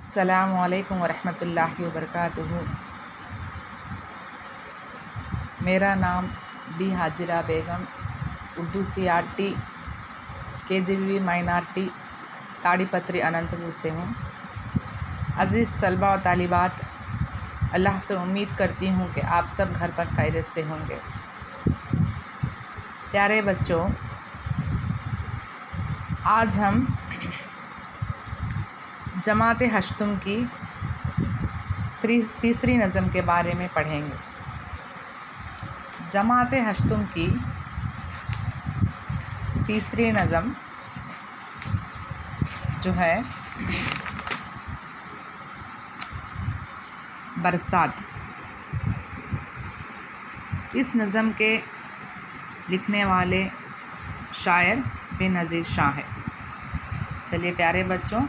السلام علیکم ورحمۃ اللہ وبرکاتہ۔ میرا نام بی Hajra Begum, Urdu CRT KGBV minority Tadipatri Anantapur سے ہوں۔ عزیز طلباء و طالبات، اللہ سے امید کرتی ہوں کہ آپ سب گھر پر خیریت سے ہوں گے۔ پیارے بچوں، آج ہم جماعت ہشتم کی تیسری نظم کے بارے میں پڑھیں گے۔ جماعت ہشتم کی تیسری نظم جو ہے برسات، اس نظم کے لکھنے والے شاعر بے نظیر شاہ ہے۔ چلیے پیارے بچوں،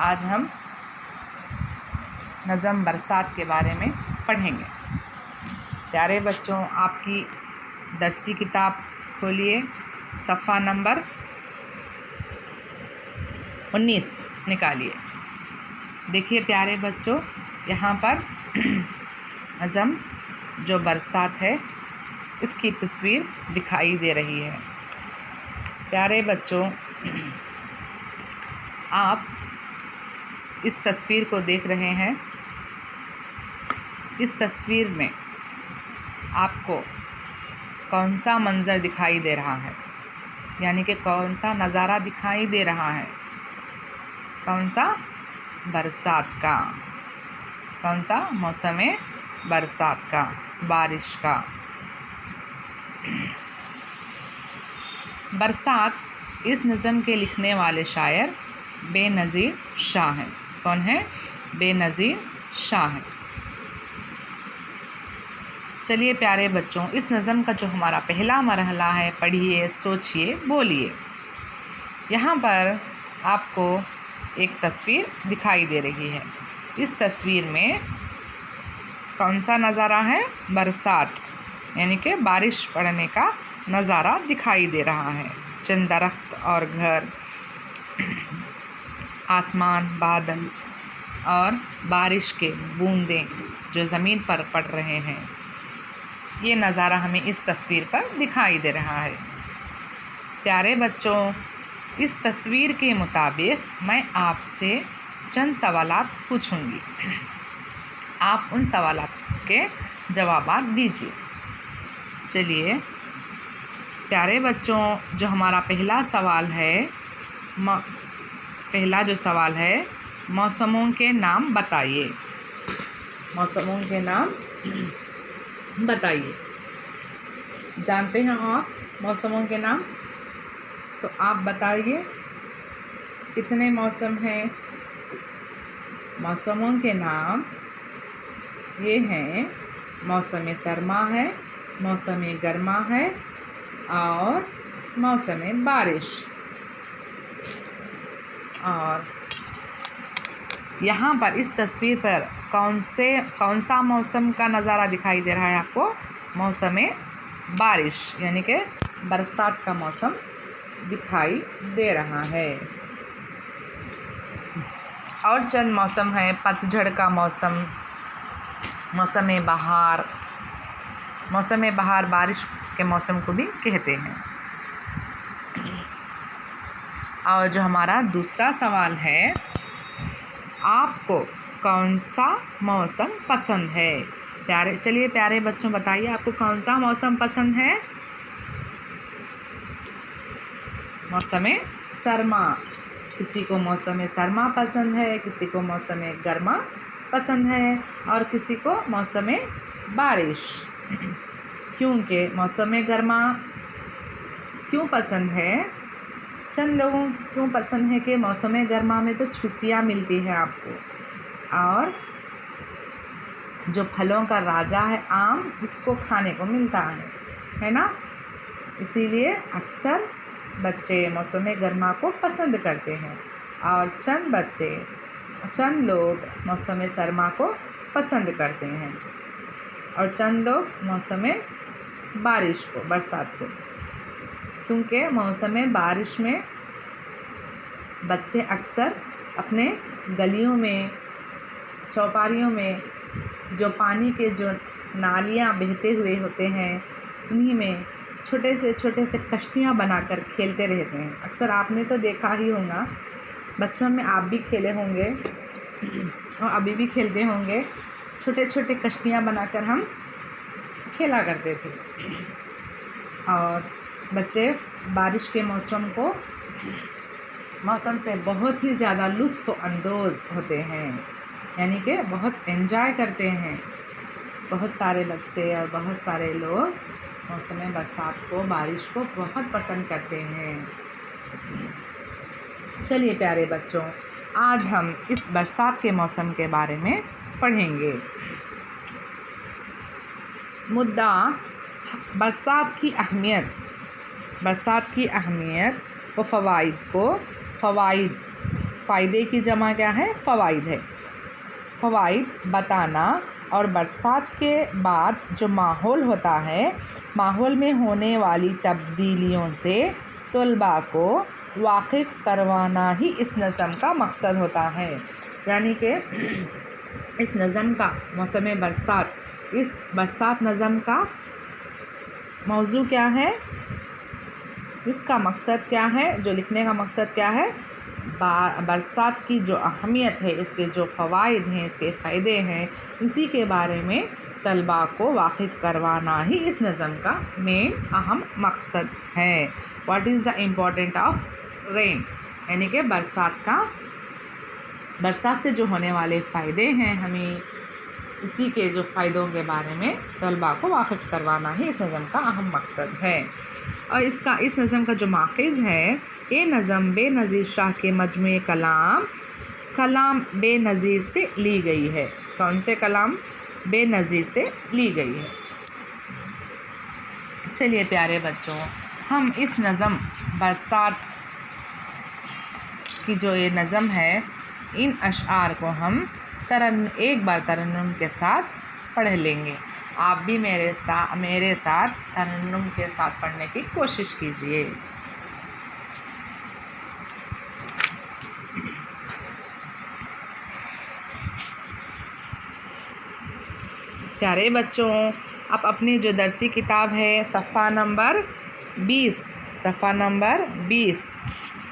آج ہم نظم برسات کے بارے میں پڑھیں گے۔ پیارے بچوں، آپ کی درسی کتاب کھولیے، صفحہ نمبر 19 نکالیے۔ دیکھیے پیارے بچوں، یہاں پر نظم جو برسات ہے اس کی تصویر دکھائی دے رہی ہے۔ پیارے بچوں، آپ اس تصویر کو دیکھ رہے ہیں۔ اس تصویر میں آپ کو کون سا منظر دکھائی دے رہا ہے؟ یعنی کہ کون سا نظارہ دکھائی دے رہا ہے؟ کون سا؟ برسات کا۔ کون سا؟ موسم برسات کا، بارش کا۔ برسات، اس نظم کے لکھنے والے شاعر بے نظیر شاہ ہیں۔ کون ہیں؟ بے نظیر شاہ ہیں۔ چلیے پیارے بچوں، اس نظم کا جو ہمارا پہلا مرحلہ ہے، پڑھیے، سوچیے، بولیے۔ یہاں پر آپ کو ایک تصویر دکھائی دے رہی ہے۔ اس تصویر میں کون سا نظارہ ہے؟ برسات، یعنی کہ بارش پڑنے کا نظارہ دکھائی دے رہا ہے۔ چند درخت اور گھر، آسمان، بادل اور بارش کے بوندیں جو زمین پر پڑ رہے ہیں، یہ نظارہ ہمیں اس تصویر پر دکھائی دے رہا ہے۔ پیارے بچوں، اس تصویر کے مطابق میں آپ سے چند سوالات پوچھوں گی۔ آپ ان سوالات کے جوابات دیجیے۔ چلیے پیارے بچوں، جو ہمارا پہلا سوال ہے، پہلا جو سوال ہے، موسموں کے نام بتائیے۔ موسموں کے نام بتائیے۔ جانتے ہیں آپ موسموں کے نام؟ تو آپ بتائیے کتنے موسم ہیں؟ موسموں کے نام یہ ہیں: موسم سرما ہے، موسم گرما ہے اور موسم بارش۔ اور یہاں پر اس تصویر پر کون سا موسم کا نظارہ دکھائی دے رہا ہے آپ کو؟ موسم بارش، یعنی کہ برسات کا موسم دکھائی دے رہا ہے۔ اور چند موسم ہیں: پت جھڑ کا موسم، موسم بہار۔ موسم بہار بارش کے موسم کو بھی کہتے ہیں۔ اور جو ہمارا دوسرا سوال ہے، آپ کو کون سا موسم پسند ہے؟ چلیے پیارے بچوں بتائیے، آپ کو کون سا موسم پسند ہے؟ موسم سرما۔ کسی کو موسم سرما پسند ہے، کسی کو موسم گرما پسند ہے اور کسی کو موسم بارش۔ کیونکہ موسم گرما کیوں پسند ہے؟ چند لوگوں کیوں پسند ہے کہ موسم گرما میں تو چھٹیاں ملتی ہیں آپ کو، اور جو پھلوں کا راجا ہے آم، اس کو کھانے کو ملتا ہے نا؟ اسی لیے اکثر بچے موسم گرما کو پسند کرتے ہیں، اور چند لوگ موسم سرما کو پسند کرتے ہیں، اور چند لوگ موسم بارش کو، برسات کو۔ کیونکہ موسم بارش میں بچے اکثر اپنے گلیوں میں चौपारियों में जो पानी के जो नालियाँ बहते हुए होते हैं, उन्हीं में छोटे से कश्तियाँ बनाकर खेलते रहते हैं। अक्सर आपने तो देखा ही होगा, बचपन में आप भी खेले होंगे और अभी भी खेलते होंगे। छोटे कश्तियाँ बनाकर हम खेला करते थे। और बच्चे बारिश के मौसम से बहुत ही ज़्यादा लुत्फ़ अंदोज़ होते हैं, यानी कि बहुत एंजॉय करते हैं। बहुत सारे बच्चे और बहुत सारे लोग मौसम बरसात को, बारिश को बहुत पसंद करते हैं। चलिए प्यारे बच्चों, आज हम इस बरसात के मौसम के बारे में पढ़ेंगे। मुद्दा बरसात की अहमियत व फ़ायदे की जमा क्या है? फ़वाइद है। फ़वाइद बताना और बरसात के बाद जो माहौल होता है, माहौल में होने वाली तब्दीलियों से तलबा को वाकिफ़ करवाना ही इस नज़म का मकसद होता है। यानी कि इस नज़म का मौसम बरसात, इस बरसात नज़म का मौजू क्या है, इसका मकसद क्या है, जो लिखने का मकसद क्या है? बरसात की जो अहमियत है, इसके जो फ़वाइद हैं, इसके फ़ायदे हैं, इसी के बारे में तलबा को वाकिफ़ करवाना ही इस नज़म का मेन अहम मकसद है। What is the important of rain, यानी कि बरसात से जो होने वाले फ़ायदे हैं, हमें इसी के जो फ़ायदों के बारे में तलबा को वाकिफ़ करवाना ही इस नज़म का अहम मकसद है। और इस नज़म का जो माक़िज़ है, ये नज़म बेनज़ीर शाह के मजमूए कलाम बेनज़ीर से ली गई है। कौन से कलाम? बेनज़ीर से ली गई है। चलिए प्यारे बच्चों, हम इस नज़म बरसात की जो ये नज़म है, इन अशआर को हम एक बार तरन्नुम के साथ पढ़ लेंगे। आप भी मेरे साथ तरन्नुम के साथ पढ़ने की कोशिश कीजिए। प्यारे बच्चों, आप अपनी जो दरसी किताब है सफ़ा नंबर 20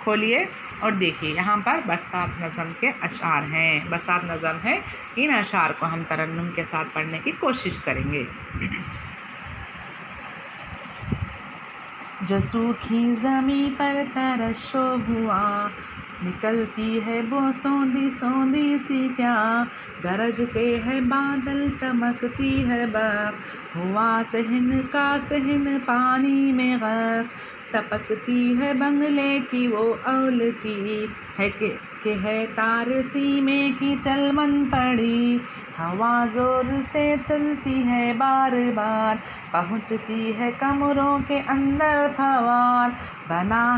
खोलिए और देखिए, यहाँ पर बरसात नज़म के अशआर हैं। बरसात नज़म है, इन अशआर को हम तरन्नुम के साथ पढ़ने की कोशिश करेंगे। जो सूखी ज़मीं पर तरशो हुआ, निकलती है वो सौंधी सी क्या, गरजते है बादल चमकती है बर्फ़, हुआ सहन पानी में गर्क, टपकती है बंगले की वो औलती है कि है तारे सीमे की चलमन पड़ी, हवा ज़ोर से चलती है बार बार, पहुँचती है कमरों के अंदर फवार, बना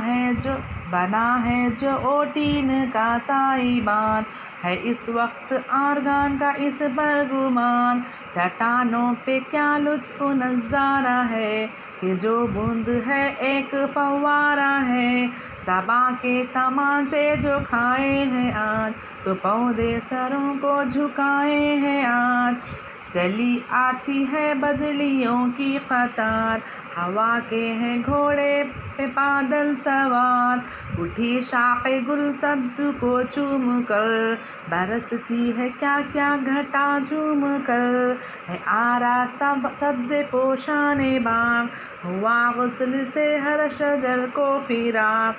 है जो ओटीन का साइबान, है इस वक्त आरगान का इस पर गुमान, चट्टानों पे क्या लुत्फ़ नज़ारा है, कि जो बूंद है एक फव्वारा है, सबा के तमाचे जो खाए हैं आज, तो पौधे सरों को झुकाए हैं आज, चली आती है बदलियों की कतार, हवा के हैं घोड़े पे बादल सवार, उठी शाक़े गुल सब्ज़ को चूम कर, बरसती है क्या घटा झूम कर, है आरास्ता सब्ज़े पोशाने बाग, हुआ गुस्ल से हर शजर को फिराक,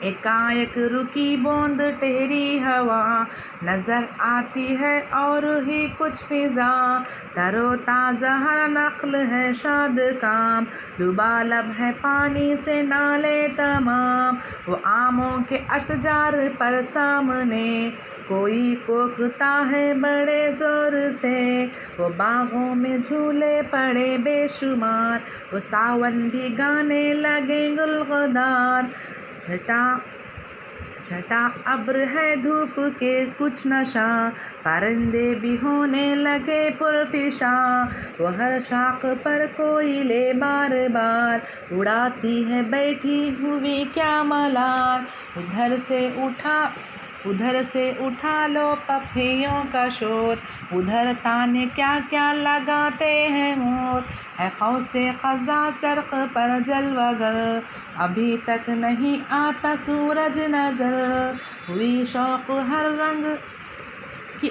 एकाएक रुकी बूंद टेरी हवा, नज़र आती है और ही कुछ फ़िज़ा, तरोताज़ा हर नख्ल है शाद काम, लुबालब है पानी से नाले तमाम, वो आमों के अशजार पर सामने कोई कोकता है बड़े ज़ोर से, वो बागों में झूले पड़े बेशुमार, वो सावन भी गाने लगे गुलगुदार, छटा अब्र है धूप के कुछ नशा, परिंदे भी होने लगे पुरफिशा, वो हर शाख पर कोयले बार बार, उड़ाती है बैठी हुई क्या मलार, इधर से उठा उधर से उठा लो पखियों का शोर, उधर ताने क्या क्या लगाते हैं मोर। है खौसे क़ज़ा चरख़ पर जलवागर, अभी तक नहीं आता सूरज नज़र। हुई शौक़ हर रंग कि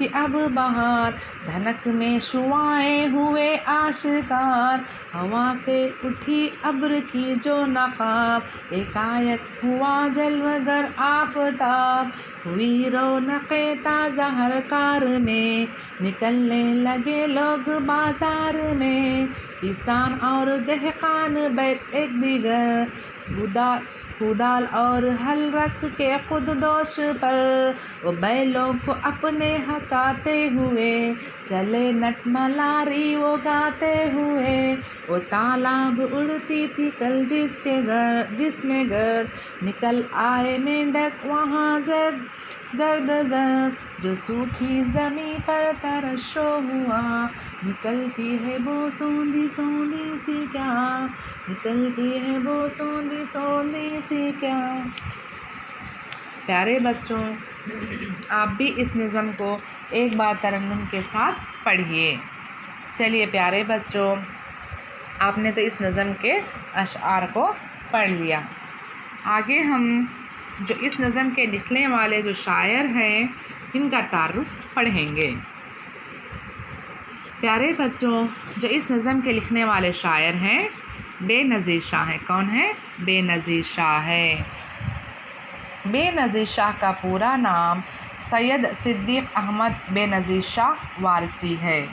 अब बहार, धनक में शुआएं हुए आशिकार। हवा से उठी अब्र की जो नक़ाब, एकाएक हुआ जलवगर आफ़ताब। हुई रौनक़े ताज़ा हर कार में, निकलने लगे लोग बाज़ार में। किसान और दहकान बैठ एक दिगर, कुदाल और हल रख के खुद दोष पर। वो बैलों को अपने हकाते हुए, चले नटमलारी वो गाते हुए। वो तालाब उड़ती थी कल जिसमें घर, निकल आए मेंढक वहाँ जर्द जो सूखी ज़मीं पर तरशो हुआ। निकलती है वो सोंधी सोंधी सी क्या, निकलती है वो सोंधी सोंधी सी क्या। प्यारे बच्चों, आप भी इस निज़म को एक बार तरन्नुम के साथ पढ़िए। चलिए प्यारे बच्चों, आपने तो इस नज़म के अशआर को पढ़ लिया। आगे हम जो इस नज़म के लिखने वाले जो शायर हैं, इनका तारुफ पढ़ेंगे। प्यारे बच्चों, जो इस नज़म के लिखने वाले शायर हैं, बेनज़ीर शाह हैं। कौन है? बेनज़ीर शाह है। बेनज़ीर शाह का पूरा नाम सैयद सिद्दीक़ अहमद बेनज़ीर शाह वारसी है।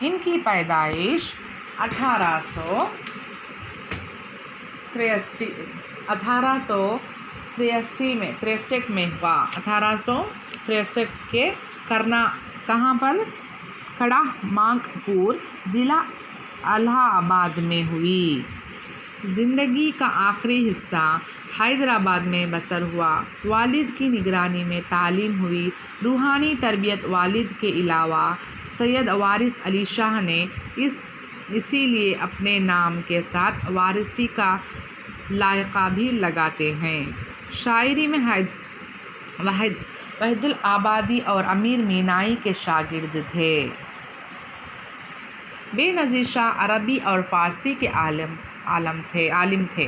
इनकी पैदाइश 1863 में हुआ। 1863 के कहाँ पर? कड़ा मांगपुर ज़िला इलाहाबाद में हुई। ज़िंदगी का आखिरी हिस्सा हैदराबाद में बसर हुआ। वालिद की निगरानी में तालीम हुई। रूहानी तरबियत वालिद के अलावा सैयद वारिस अली शाह ने इसीलिए अपने नाम के साथ वारिसी का लायका भी लगाते हैं। शायरी में वहीदुल आबादी और अमीर मीनाई के शागिर्द थे। बेनज़ीर शाह अरबी और फ़ारसी के आलिम थे।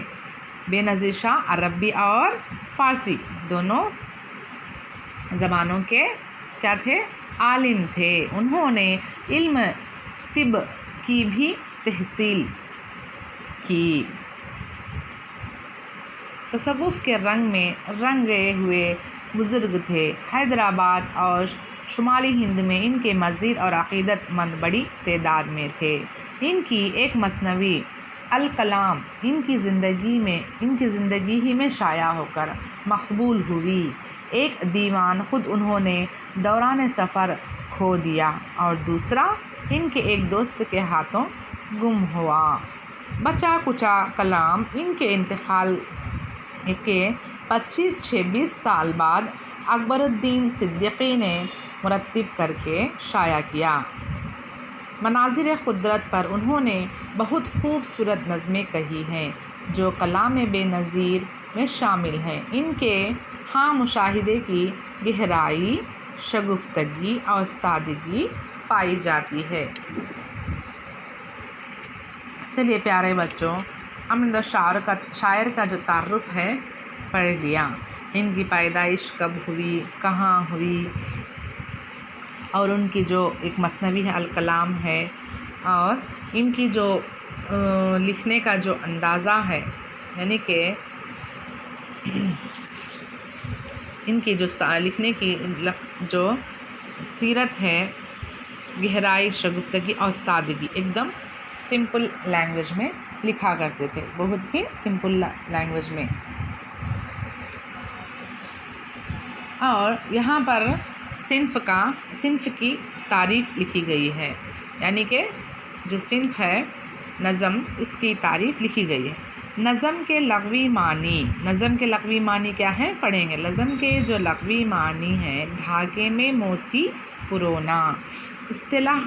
बेनज़ीर शाह अरबी और फ़ारसी दोनों ज़बानों के क्या थे? आलिम थे। उन्होंने इल्म तिब की भी तहसील की। तसव्वुफ़ के रंग में रंगे हुए बुज़ुर्ग थे। हैदराबाद और शुमाली हिंद में इनके मस्जिद और अक़ीदतमंद बड़ी तादाद में थे। इनकी एक मसनवी अल कलाम इनकी ज़िंदगी ही में शाया होकर मकबूल हुई। एक दीवान ख़ुद उन्होंने दौरान सफ़र खो दिया और दूसरा इनके एक दोस्त के हाथों गुम हुआ। बचा कुचा कलाम इनके इंतकाल के 25-26 साल बाद अकबरुद्दीन सिद्दीक़ी ने मुरत्तिब करके शाया किया। मनाज़िर क़ुदरत पर उन्होंने बहुत खूबसूरत नज़में कही हैं, जो कलाम बेनज़ीर में शामिल हैं। इनके मुशाहिदे की गहराई, शगुफ्तगी और सादगी पाई जाती है। चलिए प्यारे बच्चों, हमने शायर का जो तारुफ है पढ़ लिया। इनकी पैदाइश कब हुई, कहाँ हुई, और उनकी जो एक मसनवी है अल कलाम है, और इनकी जो लिखने का जो अंदाज़ा है, यानी कि इनकी जो लिखने की जो सीरत है, गहराई, शगुफ्तगी और सादगी, एकदम सिंपल लैंग्वेज में लिखा करते थे, बहुत ही सिंपल लैंग्वेज में। और यहाँ पर सिन्फ़ की तारीफ़ लिखी गई है, यानी कि जो सिन्फ़ है नज़म, इसकी तारीफ़ लिखी गई है। नज़म के लग़वी मानी क्या है पढ़ेंगे। नज़म के जो लग़वी मानी है, धागे में मोती पुरोना। इस्तिलाह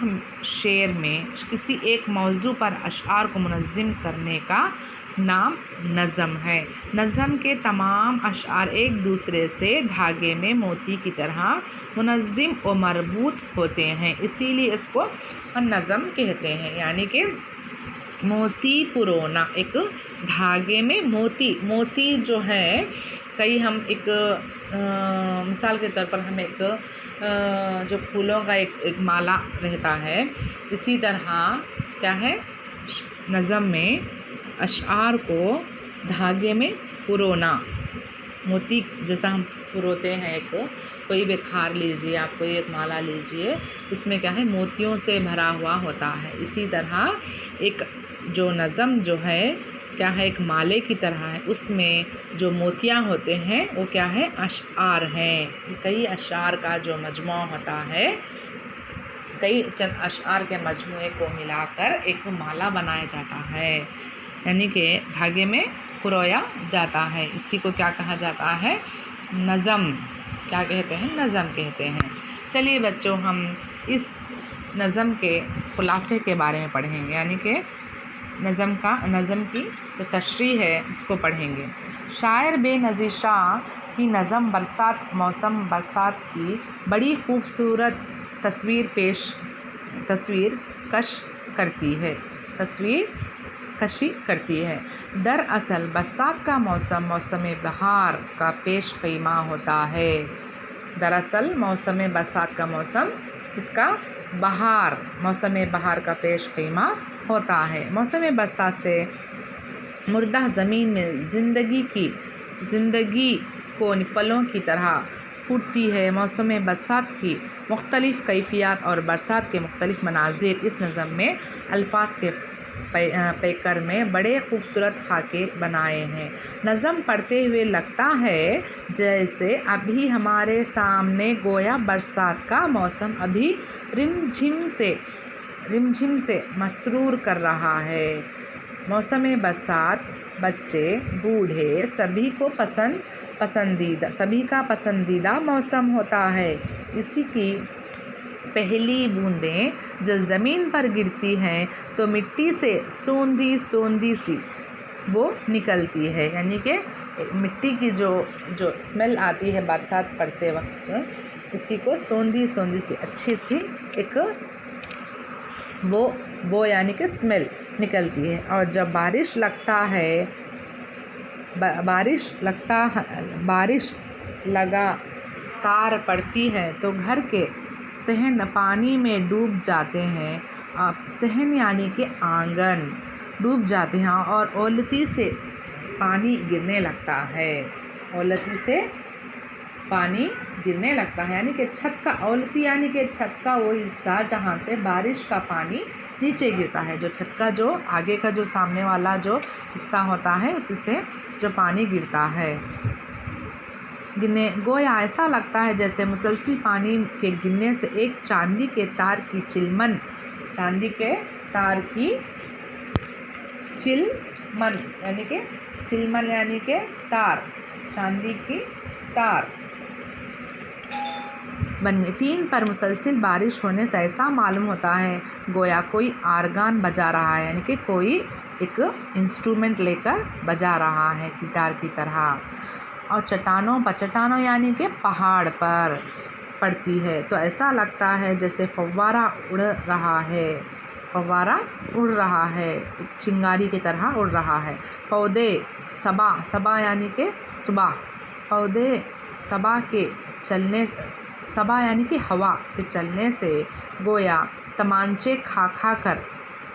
शेर में किसी एक मौजू पर अशआर को मुनज़्ज़म करने का नाम नज़म है। नज़म के तमाम अशआर एक दूसरे से धागे में मोती की तरह मुनज़्ज़म व मरबूत होते हैं, इसीलिए इसको नज़म कहते हैं। यानी कि मोती पुरोना, एक धागे में मोती जो है, कई हम एक मिसाल के तौर पर हम एक जो फूलों का एक माला रहता है, इसी तरह क्या है, नज़म में अशआर को धागे में पुरोना, मोती जैसा हम पुरोते हैं, एक कोई भी हार लीजिए आप, कोई एक माला लीजिए, इसमें क्या है, मोतियों से भरा हुआ होता है। इसी तरह एक जो नज़म जो है क्या है, एक माले की तरह है, उसमें जो मोतियाँ होते हैं वो क्या है, अशआर हैं। कई अशआर का जो मजमू होता है, कई चंद अशआर के मजमूए को मिलाकर एक माला बनाया जाता है, यानी कि धागे में पुरोया जाता है। इसी को क्या कहा जाता है, नज़म। क्या कहते हैं, नज़म कहते हैं। चलिए बच्चों, हम इस नज़म के खुलासे के बारे में पढ़ेंगे, यानी कि नज़म की जो तशरीह है इसको पढ़ेंगे। शायर बेनज़ीर शाह की नज़म मौसम बरसात की बड़ी खूबसूरत तस्वीर कशी करती है। दरअसल बरसात का मौसम बहार का पेश क़ीमा होता है। दरअसल बरसात का मौसम इसका मौसम बहार का पेश क़ीमा होता है। मौसम बरसात से मुर्दा ज़मीन में ज़िंदगी को पलों की तरह फूटती है। मौसम बरसात की मुख्तलिफ़ कैफियत और बरसात के मुख्तलिफ़ मनाज़िर इस नज़म में अल्फाज के पैकर में बड़े खूबसूरत खाके बनाए हैं। नज़म पढ़ते हुए लगता है जैसे अभी हमारे सामने गोया बरसात का मौसम अभी रिमझिम से मसरूर कर रहा है। मौसम बरसात बच्चे बूढ़े सभी का पसंदीदा मौसम होता है। इसी की पहली बूंदें जब ज़मीन पर गिरती हैं तो मिट्टी से सोंधी सी वो निकलती है, यानी कि मिट्टी की जो स्मेल आती है बरसात पड़ते वक्त, इसी को सोंधी सी अच्छी सी एक वो यानी कि स्मेल निकलती है। और जब बारिश लगातार पड़ती है तो घर के सहन पानी में डूब जाते हैं। सहन यानी कि आंगन डूब जाते हैं और ओलती से पानी गिरने लगता है। यानी कि छत का ओलती यानी कि छत का वो हिस्सा जहाँ से बारिश का पानी नीचे गिरता है। जो छत का जो आगे का जो सामने वाला जो हिस्सा होता है उससे जो पानी गिरता है, गोया ऐसा लगता है जैसे मुसलसल पानी के गिरने से एक चांदी के तार की चिलमन यानी कि तार, चांदी की तार बन गई। टीन पर मुसलसल बारिश होने से ऐसा मालूम होता है गोया कोई आर्गान बजा रहा है, यानी कि कोई एक इंस्ट्रूमेंट लेकर बजा रहा है गिटार की तरह। और चट्टानों यानी कि पहाड़ पर पड़ती है तो ऐसा लगता है जैसे फव्वारा उड़ रहा है, एक चिंगारी की तरह उड़ रहा है। पौधे सबा यानी कि सुबह, पौधे सबा यानी कि हवा के चलने से गोया तमांचे खा कर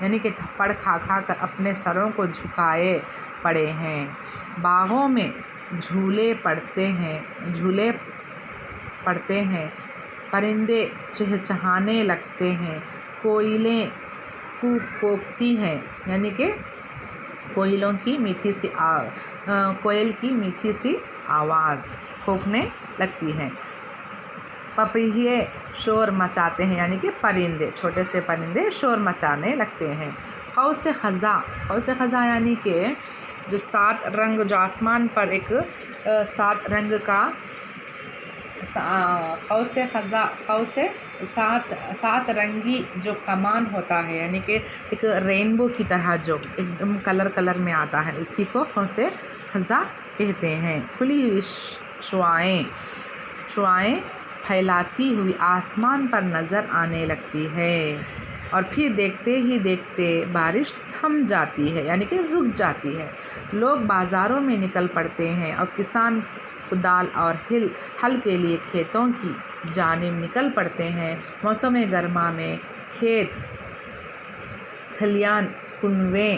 यानी कि थप्पड़ खा कर अपने सरों को झुकाए पड़े हैं। बागों में झूले पड़ते हैं, परिंदे चहचहाने लगते हैं, कोयलें कूकती हैं, यानी कि कोयल की मीठी सी आवाज़ कूकने लगती है। पपीहे शोर मचाते हैं, यानी कि परिंदे, छोटे से परिंदे शोर मचाने लगते हैं। कौस ख़ज़ा यानी कि जो 7 रंग, जो आसमान पर एक 7 रंग का خو سے سات رنگی جو کمان ہوتا ہے، یعنی کہ ایک رینبو کی طرح جو ایک دم کلر میں آتا ہے، اسی کو خو سے خزاں کہتے ہیں۔ کھلی ہوئی شعاعیں پھیلاتی ہوئی آسمان پر نظر آنے لگتی ہے، اور پھر دیکھتے ہی دیکھتے بارش تھم جاتی ہے، یعنی کہ رک جاتی ہے۔ لوگ بازاروں میں نکل پڑتے ہیں اور کسان کدال اور ہل کے لیے کھیتوں کی جانب نکل پڑتے ہیں۔ موسم گرما میں کھیت کھلیان، کنویں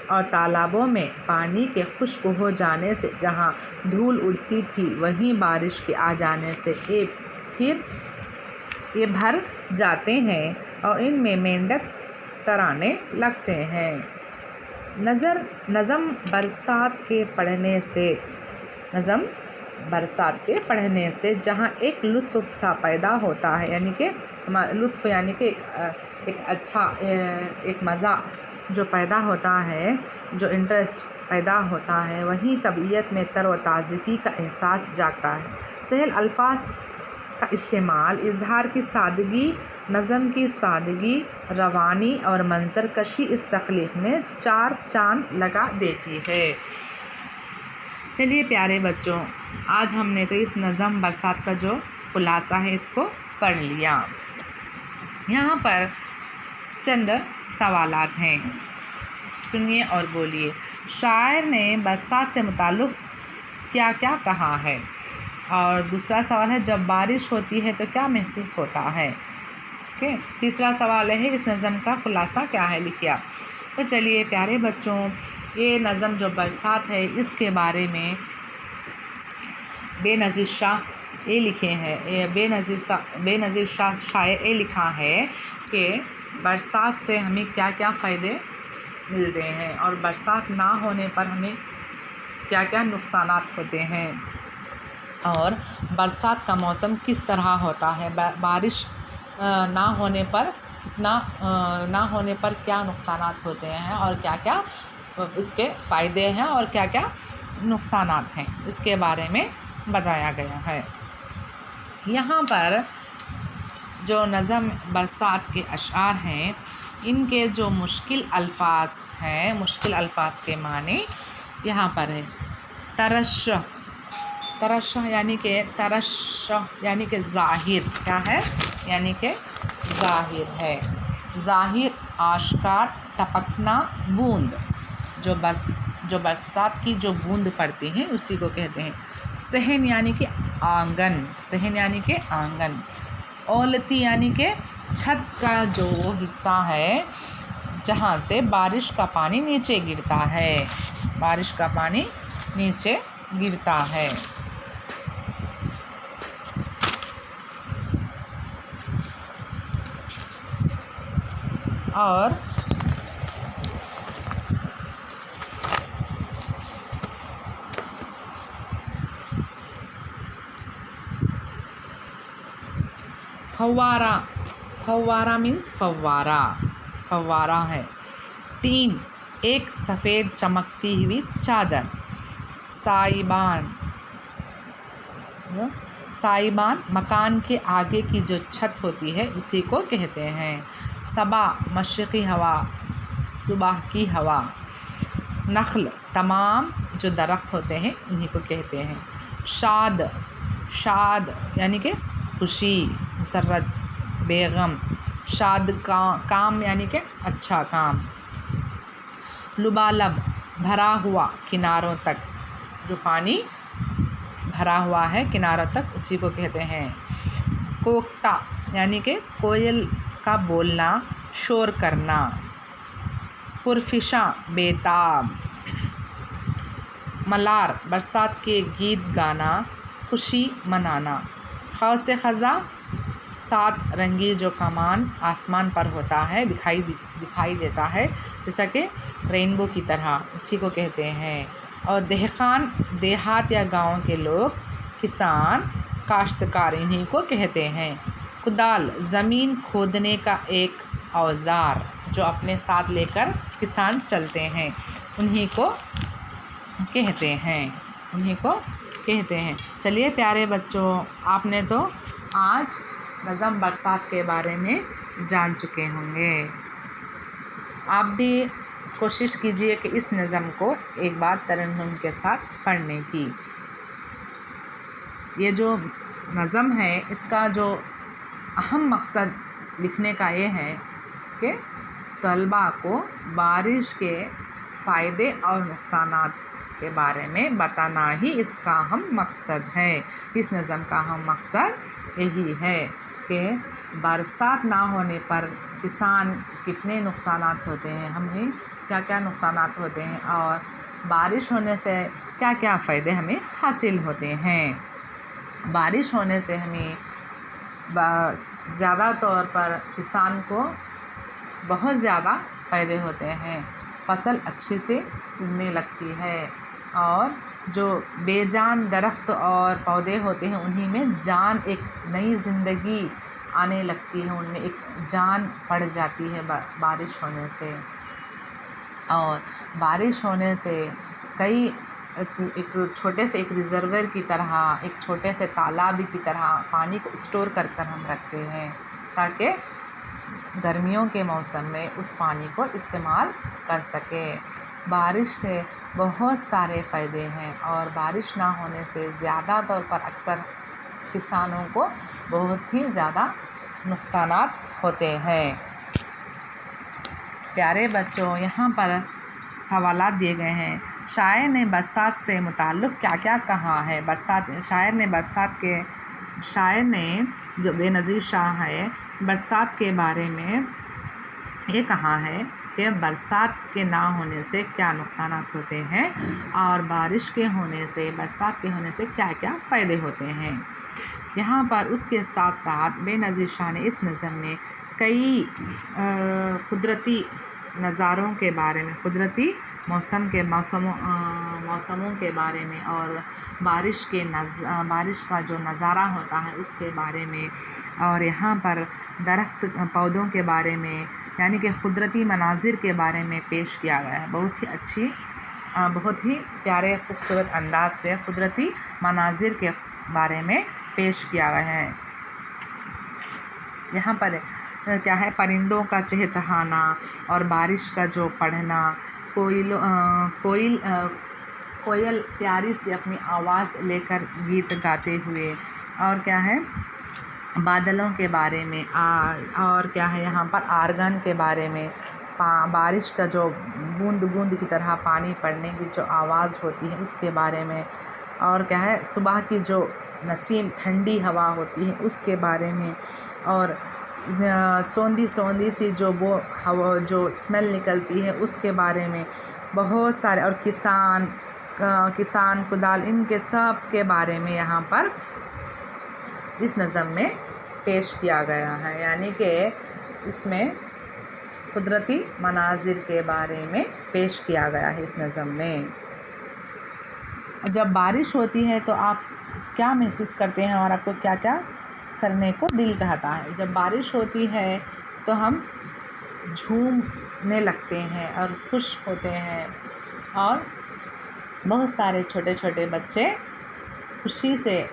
اور تالابوں میں پانی کے خشک ہو جانے سے جہاں دھول اڑتی تھی، وہیں بارش کے آ جانے سے یہ بھر جاتے ہیں اور ان میں مینڈک ترانے لگتے ہیں۔ نظم برسات کے پڑھنے سے جہاں ایک لطف سا پیدا ہوتا ہے، یعنی کہ لطف یعنی کہ ایک اچھا ایک مزہ جو پیدا ہوتا ہے، جو انٹرسٹ پیدا ہوتا ہے، وہیں طبیعت میں تر و تازگی کا احساس جاگتا ہے۔ سہل الفاظ کا استعمال اظہار کی سادگی، نظم کی سادگی، روانی اور منظر کشی اس تخلیق میں چار چاند لگا دیتی ہے۔ چلیے پیارے بچوں، آج ہم نے تو اس نظم برسات کا جو خلاصہ ہے اس کو پڑھ لیا۔ یہاں پر چند سوالات ہیں، سنیے اور بولیے۔ شاعر نے برسات سے متعلق کیا کیا کہا ہے؟ اور دوسرا سوال ہے، جب بارش ہوتی ہے تو کیا محسوس ہوتا ہے؟ تیسرا سوال ہے، اس نظم کا خلاصہ کیا ہے؟ لکھیے آپ۔ تو چلیے پیارے بچوں، یہ نظم جو برسات ہے اس کے بارے میں بے نظیر شاہ یہ لکھے ہیں، بے نظیر شاہ شاعر یہ لکھا ہے کہ برسات سے ہمیں کیا کیا فائدے ملتے ہیں اور برسات نہ ہونے پر ہمیں کیا کیا نقصانات ہوتے ہیں، اور برسات کا موسم کس طرح ہوتا ہے، بارش نہ ہونے پر کیا نقصانات ہوتے ہیں اور کیا کیا اس کے فائدے ہیں اور کیا کیا نقصانات ہیں، اس کے بارے میں بتایا گیا ہے۔ یہاں پر جو نظم برسات کے اشعار ہیں، ان کے جو مشکل الفاظ کے معنی یہاں پر ہے۔ ترشح یعنی کہ ظاہر کیا ہے؟ یعنی کہ ظاہر ہے، ظاہر، آشکار، ٹپکنا، بوند، جو برسات کی جو بوند پڑتی ہیں اسی کو کہتے ہیں۔ صحن یعنی کہ آنگن، اولتی یعنی کہ چھت کا جو حصہ ہے جہاں سے بارش کا پانی نیچے گرتا ہے۔ اور فوارہ مینس فوارہ ہے۔ ٹین، ایک سفید چمکتی ہوئی چادر۔ سائبان، مکان کے آگے کی جو چھت ہوتی ہے اسی کو کہتے ہیں۔ صبا، مشرقی ہوا، صبح کی ہوا۔ نخل، تمام جو درخت ہوتے ہیں انہی کو کہتے ہیں۔ شاد یعنی کہ خوشی، مسرت، بیغم۔ شاد کام یعنی کہ اچھا کام۔ لبالب، بھرا ہوا، کناروں تک، جو پانی بھرا ہوا ہے کناروں تک اسی کو کہتے ہیں۔ کوکتا یعنی کہ کوئل کا بولنا، شور کرنا۔ پرفشاں، بےتاب۔ ملار، برسات کے گیت گانا، خوشی منانا۔ خاص خزاں، سات رنگی جو کمان آسمان پر ہوتا ہے، دکھائی دیتا ہے جیسا کہ رینبو کی طرح، اسی کو کہتے ہیں۔ اور دہقان، دیہات یا گاؤں کے لوگ، کسان، کاشتکار انہی کو کہتے ہیں۔ کدال، زمین کھودنے کا ایک اوزار جو اپنے ساتھ لے کر کسان چلتے ہیں، انہی کو کہتے ہیں۔ कहते हैं। चलिए प्यारे बच्चों, आपने तो आज नज़म बरसात के बारे में जान चुके होंगे। आप भी कोशिश कीजिए कि इस नज़म को एक बार तरन्नुम के साथ पढ़ने की। ये जो नज़म है, इसका जो अहम मकसद लिखने का ये है कि तलबा को बारिश के फ़ायदे और नुकसानात के बारे में बताना ही इसका अहम मकसद है। इस नज़म का अहम मकसद यही है कि बरसात ना होने पर किसान कितने नुकसानात होते हैं, हमें क्या क्या नुकसानात होते हैं, और बारिश होने से क्या क्या फ़ायदे हमें हासिल होते हैं। बारिश होने से हमें ज़्यादा तौर पर किसान को बहुत ज़्यादा फ़ायदे होते हैं। फसल अच्छे से उगने लगती है और जो बेजान दरख्त और पौधे होते हैं उन्हीं में जान, एक नई ज़िंदगी आने लगती है, उनमें एक जान पड़ जाती है बारिश होने से। और बारिश होने से कई एक छोटे से एक रिज़र्वर की तरह, एक छोटे से तालाब की तरह पानी को स्टोर कर हम रखते हैं, ताकि गर्मियों के मौसम में उस पानी को इस्तेमाल कर सके। बारिश से बहुत सारे फ़ायदे हैं और बारिश ना होने से ज़्यादा तौर पर अक्सर किसानों को बहुत ही ज़्यादा नुकसानात होते हैं। प्यारे बच्चों, यहाँ पर सवालात दिए गए हैं। शायर ने बरसात से मुताल्लिक़ क्या क्या कहा है? शायर ने जो बेनज़ीर शाह है, बरसात के बारे में ये कहा है कि बरसात के ना होने से क्या नुकसानात होते हैं और बरसात के होने से क्या क्या फ़ायदे होते हैं। यहाँ पर उसके साथ साथ बेनज़ीर शाह ने इस नज़म में कई कुदरती नज़ारों के बारे में, कुदरती मौसमों के बारे में और बारिश का जो नज़ारा होता है उसके बारे में, और यहाँ पर दरख्त पौधों के बारे में, यानी कि कुदरती मनाजिर के बारे में पेश किया गया है। बहुत ही प्यारे खूबसूरत अंदाज से कुदरती मनाजिर के बारे में पेश किया गया है। यहाँ पर क्या है, परिंदों का चहचहाना और बारिश का जो पढ़ना, कोयल प्यारी सी अपनी आवाज़ लेकर गीत गाते हुए, और क्या है, बादलों के बारे में, और क्या है यहाँ पर आर्गन के बारे में, बारिश का जो बूंद बूंद की तरह पानी पड़ने की जो आवाज़ होती है उसके बारे में, और क्या है, सुबह की जो नसीम ठंडी हवा होती है उसके बारे में, और सौंधी सी जो वो हवा जो स्मेल निकलती है उसके बारे में बहुत सारे, और किसान कुदाल, इनके सब के बारे में यहाँ पर इस नज़म में पेश किया गया है। यानी कि इसमें कुदरती मनाजिर के बारे में पेश किया गया है इस नज़म में। जब बारिश होती है तो आप क्या महसूस करते हैं और आपको क्या क्या करने को दिल चाहता है? जब बारिश होती है तो हम झूमने लगते हैं और खुश होते हैं, और बहुत सारे छोटे छोटे बच्चे खुशी से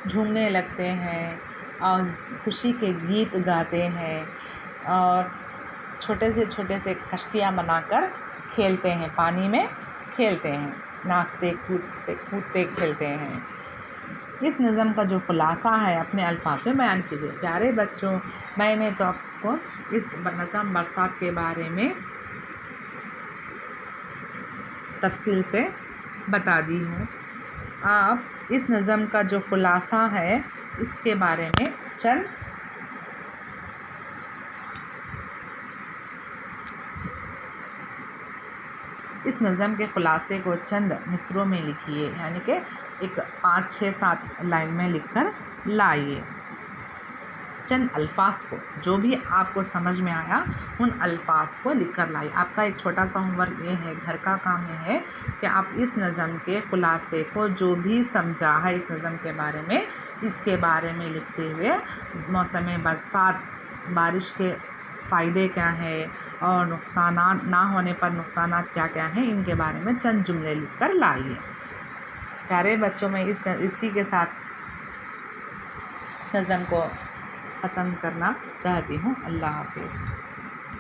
झूमने लगते हैं और खुशी के गीत गाते हैं, और छोटे से कश्तियाँ बनाकर खेलते हैं, पानी में खेलते हैं, नाचते कूदते खेलते हैं। इस नज़म का जो खुलासा है अपने अल्फाज में बयान कीजिए। प्यारे बच्चों, मैंने तो आपको इस नज़म बरसात के बारे में तफसील से बता दी हूँ। आप इस नज़म का जो खुलासा है इसके बारे में इस नज़म के ख़ुलासे को चंद मिसरों में लिखिए, यानी कि एक 5, 6, 7 लाइन में लिखकर लाइए। चंद अल्फाज को, जो भी आपको समझ में आया उन अल्फाज को लिखकर लाइए। आपका एक छोटा सा होमवर्क ये है, घर का काम ये है कि आप इस नज़म के ख़ुलासे को, जो भी समझा है इस नज़म के बारे में, इसके बारे में लिखते हुए मौसम बरसात, बारिश के फ़ायदे क्या है और नुकसानात ना होने पर नुकसानात क्या क्या हैं, इनके बारे में चंद जुमले लिखकर लाइए। پیارے بچوں میں اسی کے ساتھ نظم کو ختم کرنا چاہتی ہوں. اللہ حافظ.